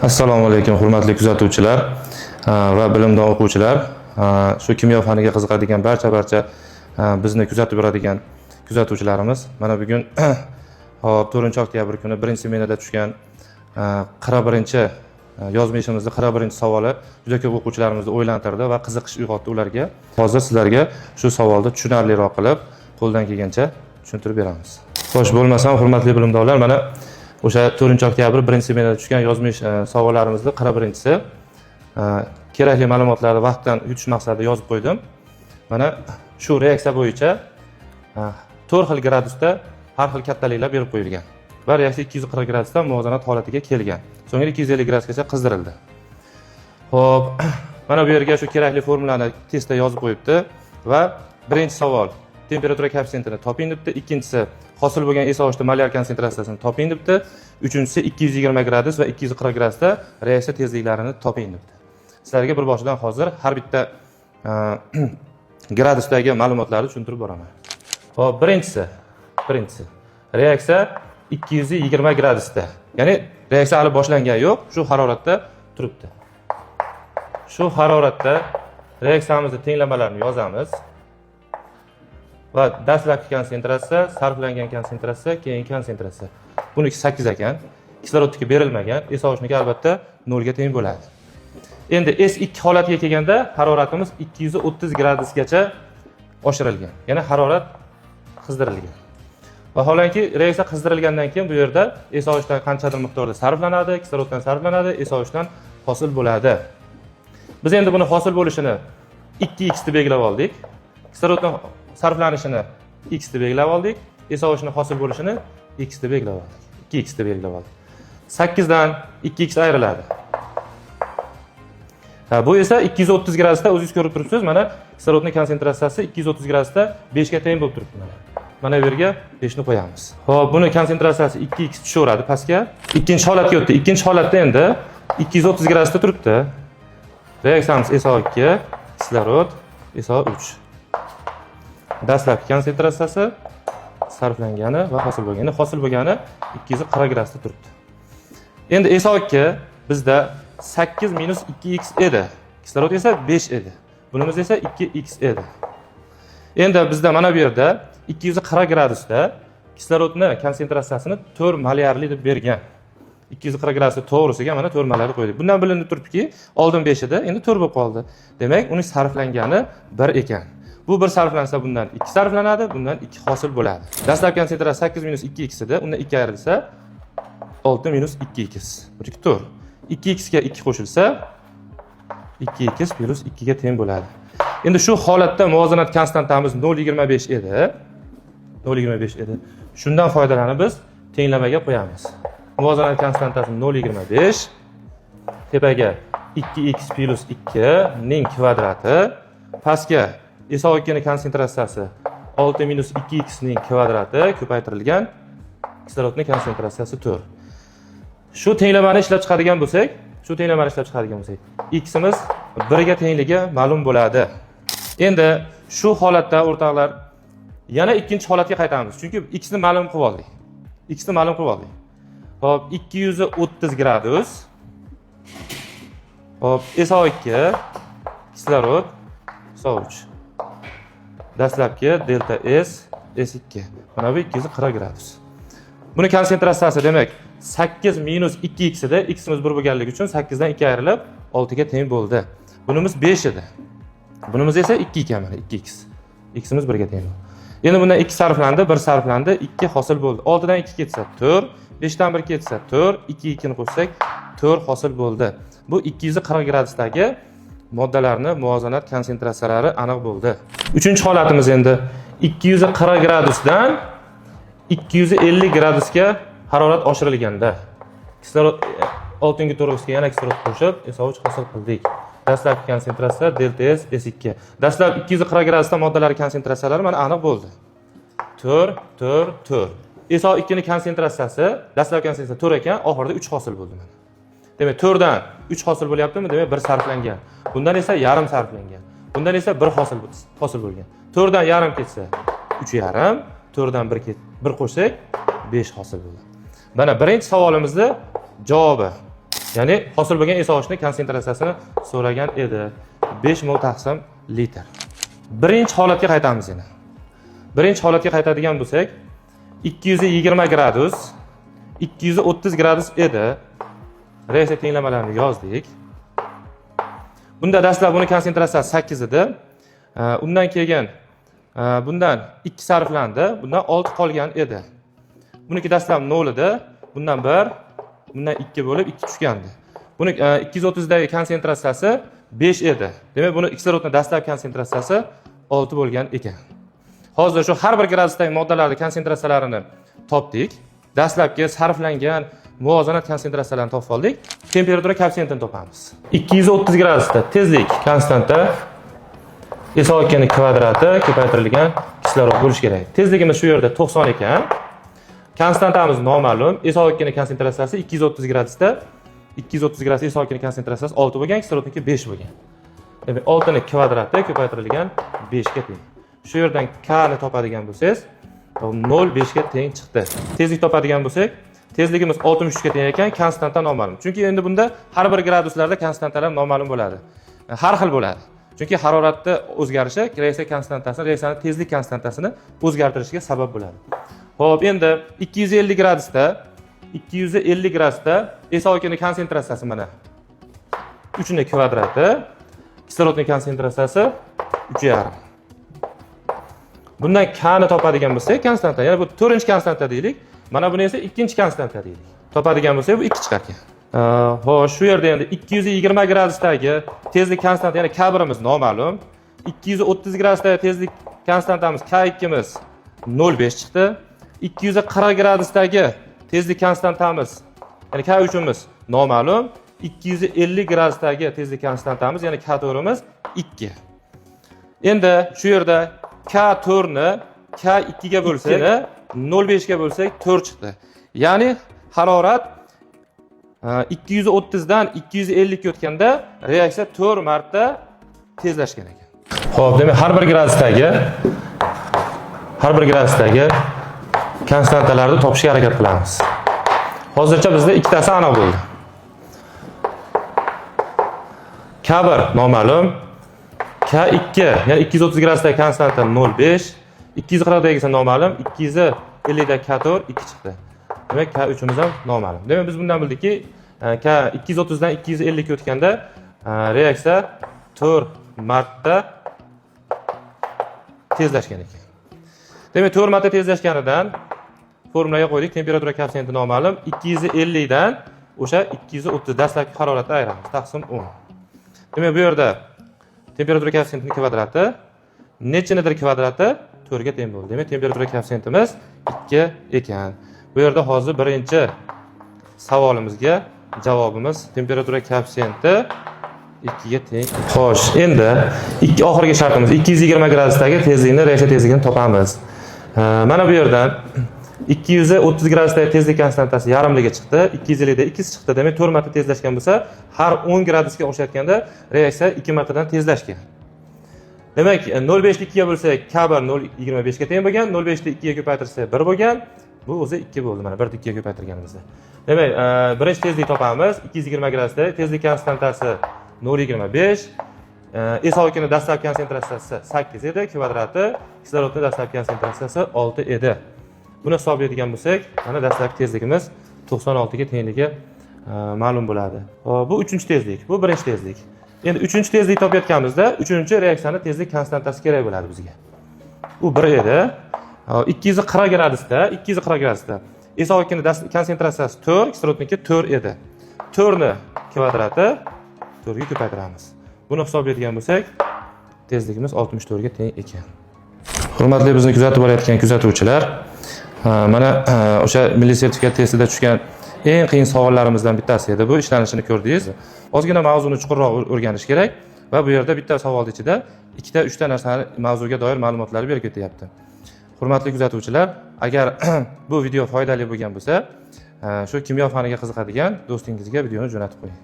Assalomu alaykum hurmatli kuzatuvchilar va bilimdon o'quvchilar. Shu kimyo faniga qiziqadigan barcha bizni kuzatib boradigan kuzatuvchilarimiz. Mana bugun 4-oktyabr kuni birinchi smenada tushgan 41 yozma ishimizning 41 savoli juda ko'p o'quvchilarimizni o'ylantirdi va qiziqish uyg'otdi ularga. Hozir sizlarga shu savolni tushunarliroq qilib, qo'ldan kelgancha tushuntirib beramiz. Xo'sh, bo'lmasam hurmatli bilimdonlar, mana o'sha 4-oktyabr birinchi smenada tushgan yozma ish savollarimizning 41-si kerakli ma'lumotlarni vaqtdan yutish maqsadida yozib qo'ydim. Mana shu reaksiya bo'yicha 4 xil gradusda har xil kattaliklar berib qo'yilgan va reaksiya 240 gradusda muvozanat holatiga kelgan. So'ngra 250 gradusgacha qizdirildi. Xo'p, mana bu yerga shu kerakli formulani testda yozib qo'yibdi va birinchi savol temperatura koeffitsiyentini toping debdi, ikkinchisi hosil bo'lgan esovoshda molyar konsentratsiyasini toping debdi, uchinchisi 220 gradus va 240 gradusda reaksiya tezliklarini toping debdi. Sizlarga bir boshidan hozir har bitta gradusdagi ma'lumotlarni tushuntirib boraman. Xo'p, birinchisi reaksiya 220 gradusda. Ya'ni reaksiya hali boshlangan yo'q, shu haroratda turibdi. Shu haroratda reaksiyamizning tenglamalarini yozamiz. Va dastlabki konsentratsiya, sarflangan konsentratsiya, keyingi konsentratsiya. Buniki 8 ekan. Kislorodniki berilmagan, esovoshniki albatta 0 ga teng bo'ladi. Endi S2 holatiga kelganda haroratimiz 230 gradusgacha oshirilgan. Ya'ni harorat qizdirilgan. Vaholanki reaksiya qizdirilgandan keyin bu yerda esovoshdan qanchadir miqdorda sarflanadi, kisloroddan sarflanadi, esovoshdan hosil bo'ladi. Biz endi buni hosil bo'lishini 2x deb belgilab oldik. Kisloroddan sarflanishini x deb belgilab oldik, esovoshni hosil bo'lishini x deb belgilab oldik. 2x deb belgilab oldik. 8 dan 2x ayriladi. Bu esa 230 gradusda o'zingiz ko'rib turibsiz, mana kislorodning konsentratsiyasi 230 gradusda 5 ga teng bo'lib turibdi mana. Mana bu yerga 5 ni qo'yamiz. Xo'p, buni konsentratsiyasi 2x tushaveradi pastga. Ikkinchi holatga o'tdi. Ikkinchi holatda endi 230 gradusda turibdi. Reaksiyamiz SO2, kislorod SO3. Dastlabki konsentratsiyasi sarflangani va hosil bo'lgani 240 gradusda turibdi. Endi SO2 bizda 8 minus 2x edi. Kislorod esa 5 edi. Bunimiz esa 2x edi. Endi bizda mana bu yerda 240 gradusda kislorodning konsentratsiyasini 4 molyarli deb bergan. 240 gradusda to'g'risiga mana 4 molyarli qo'ydik. Bundan bilinib turibdiki, oldin 5 edi, endi 4 bo'lib qoldi. Demak, uning sarflangani 1 ekan. Bu 1 sarflansa bundan 2 sarflanadi, bundan 2 hosil bo'ladi. Dastlabki konsentratsiya 8 minus 2x edi, undan 2 ayrilsa 6 minus 2x. Buning 4. 2x ga 2 qo'shilsa 2x plus 2 ga teng bo'ladi. Endi shu holatda muvozanat konstantamiz 0,25 edi. 0,25 edi. Shundan foydalanib biz tenglamaga qo'yamiz. Muvozanat konstantasi 0,25, tepaga 2x plus 2 ning kvadrati, pastga SO2 ning konsentratsiyasi 6 minus 2x ning kvadrati ko'paytirilgan, kislorodning konsentratsiyasi 4. Shu tenglamani ishlab chiqadigan bo'lsak, x imiz 1 ga tengligi ma'lum bo'ladi. Endi shu holatda o'rtoqlar yana ikkinchi holatga qaytamiz. Chunki x ni ma'lum qilib oldik. Hop, 230 gradus. Hop, SO2, kislorod, SO3. Dastlabki delta S, S2. Mana bu 240 gradus. Buni konsentratsiyasi demak 8 minus 2x edi. X imiz 1 bo'lganligi uchun 8 dan 2 ayrilib 6 ga teng bo'ldi. Bunimiz 5 edi. Bunimiz esa 2 ekan mana 2x. X imiz 1 ga teng bo'ldi. Endi bundan 2 sarflandi, 1 sarflandi, 2 hosil bo'ldi. 6 dan 2 ketsa 4, 5 dan 1 ketsa 4, 2 2 ni qo'shsak 4 hosil bo'ldi. Bu 240 gradusdagi moddalarning muvozanat konsentratsiyalari aniq bo'ldi. Uchinchi holatimiz endi 240 gradusdan 250 gradusga harorat oshirilganda kislorod 6-ngi to'g'risiga yana kislorod qo'shib SO3 hosil qildik. Dastlabki konsentratsiya delta S S2. Dastlab 240 gradusda moddalar konsentratsiyalari mana aniq bo'ldi. 4 4 4. SO2 ning konsentratsiyasi dastlabki konsentratsiya 4 ekan, oxirida 3 hosil bo'ldi mana. Demak, 4 dan 3 hosil bo'lyaptimi? Demak, 1 sarflangan. Bundan esa yarim sarflangan. Bundan esa 1 hosil bo'lgan. 4 dan yarim ketsa 3,5, 4 dan 1 qo'shsak 5 hosil bo'ldi. Mana birinchi savolimizning javobi. Ya'ni hosil bo'lgan esovochning konsentratsiyasini so'ragan edi. 5 mol taqsim litr. Birinchi holatga qaytamiz yana. Birinchi holatga qaytadigan bo'lsak, 220 gradus, 230 gradus edi. Reaksiya tenglamalarini yozdik. Bunda dastlab buni konsentratsiyasi 8 edi. Undan keyin bundan 2 sarflandi, bundan 6 qolgan edi. Buniki dastlab 0 edi, bundan 1, bundan 2 bo'lib 2 tushgandi. Buni 230 dagi konsentratsiyasi 5 edi. Demak, buni kislorodning dastlabki konsentratsiyasi 6 bo'lgan ekan. Hozir shu har bir gradusdagi moddalarning konsentratsiyalarini topdik. Dastlabki sarflangan muvozanat konsentratsiyalarini topib oldik. Temperatura koeffitsiyentini topamiz. 230 gradusda tezlik konstanta SO2 ning kvadrati ko'paytirilgan kislorod bo'lishi kerak. Tezligimiz shu yerda 90 ekan. Konstantamiz noma'lum. SO2 ning konsentratsiyasi 230 gradusda 230 gradus SO2 ning konsentratsiyasi 6 bo'lgan, kislorodniki 5 bo'lgan. Demak, 6 ning kvadrati ko'paytirilgan 5 ga teng. Shu yerdan k ni topadigan bo'lsangiz, 0,5 ga teng chiqdi. Tezlik topadigan bo'lsak, tezligimiz 63 ga teng ekan, konstanta noma'lum. Chunki endi bunda har bir graduslarda konstantalar noma'lum bo'ladi. Har xil bo'ladi. Chunki haroratda o'zgarishi reaksiya konstantasini, reaksiyaning tezlik konstantasini o'zgartirishiga sabab bo'ladi. Xo'p, endi 250 gradusda SO2 ning konsentratsiyasi mana 3 ning kvadrati, kislorodning konsentratsiyasi 3,5. Bundan k ni topadigan bo'lsak, konstanta, ya'ni bu 4-konstanta deylik. Mana buni esa 2-konstanta deylik. Topadigan bo'lsak, bu 2 chiqar ekan. Xo'sh, shu yerda endi 220 gradusdagi tezlik konstanta, ya'ni k1imiz noma'lum. 230 gradusdagi tezlik konstantamiz k2miz 0,5 chiqdi. 240 gradusdagi tezlik konstantamiz, ya'ni k3imiz noma'lum. 250 gradusdagi tezlik konstantamiz, ya'ni k4imiz 2. Endi shu yerda k4 ni k2 ga bo'lsak, 0,5 ga bo'lsak 4 chiqdi. Ya'ni harorat 230 dan 250 ga o'tganda reaksiya 4 marta tezlashgan ekan. Xo'p, demak har bir gradusdagi konstantalarni topishga harakat qilamiz. Hozircha bizda ikkitasi aniq bo'ldi. K1 noma'lum, K2 ya'ni 230 gradusdagi konstanta 0,5, 240 dagi esa noma'lum, 250 da K4 2 chiqdi. Demak, K3imiz ham noma'lum. Demak, biz bundan bildikki, K 230 dan 250 ga o'tganda reaksiya 4 marta tezlashgan ekan. Demak, 4 marta tezlashganidan formulaga qo'ydik. Temperatura koeffitsiyenti noma'lum. 250 dan o'sha 230 dastlabki haroratni ayiramiz. Taqsim 10. Demak, bu yerda temperatura koeffitsiyentining kvadrati nechinedir kvadrati 4 ga teng bo'ldi. Demak, temperatura koeffitsiyentimiz 2 ekan. Bu yerda hozir birinchi savolimizga javobimiz temperatura koeffitsiyenti 2 ga teng. Xo'sh, endi oxirgi shartimiz 220 gradusdagi tezlikni, reaksiya tezligini topamiz. Mana bu yerdan 230 gradusdagi tezlik konstantasi yarimliga chiqdi, 250 da 2 chiqdi. Demak, 4 marta tezlashgan bo'lsa, har 10 gradusga o'xshatganda reaksiya 2 martadan tezlashgan. Demak, 0,5 ni 2 ga bo'lsa, K1 0,25 ga teng bo'lgan, 0,5 ni 2 ga ko'paytirsa 1 bo'lgan. Bu o'zi 2 bo'ldi. Mana 1 ni 2 ga ko'paytirganimizda. Demak, birinchi tezlik topamiz. 220 gradusda tezlik konstantasi 0,25. SO2 ning dastlabki konsentratsiyasi 8 edi, kvadrati, kislorodning dastlabki konsentratsiyasi 6 edi. Buni hisoblaydigan bo'lsak, mana dastlabki tezligimiz 96 ga tengligi ma'lum bo'ladi. Bu uchinchi tezlik, bu birinchi tezlik. Endi uchinchi tezlik topayotganimizda, uchinchi reaksiyani tezlik konstantasi kerak bo'ladi bizga. Bu 1 edi. 240 gradusda SO2 ning konsentratsiyasi 4, kislorodniki 4 edi. 4 ni kvadrati 4 ga ko'paytiramiz. Buni hisoblaydigan bo'lsak, tezligimiz 64 ga teng ekan. Hurmatli bizni kuzatib borayotgan kuzatuvchilar, mana o'sha milliy sertifikat testida tushgan eng qiyin savollarimizdan bittasi edi. Bu ishlanishini ko'rdingiz. Ozgina mavzuni chuqurroq o'rganish kerak va bu yerda bitta savolning ichida 2 ta narsani mavzuga doir ma'lumotlarni berib ketyapti. Hurmatli kuzatuvchilar, agar bu video foydali bo'lgan bo'lsa, shu kimyo faniga qiziqadigan do'stingizga videoni jo'natib qo'ying.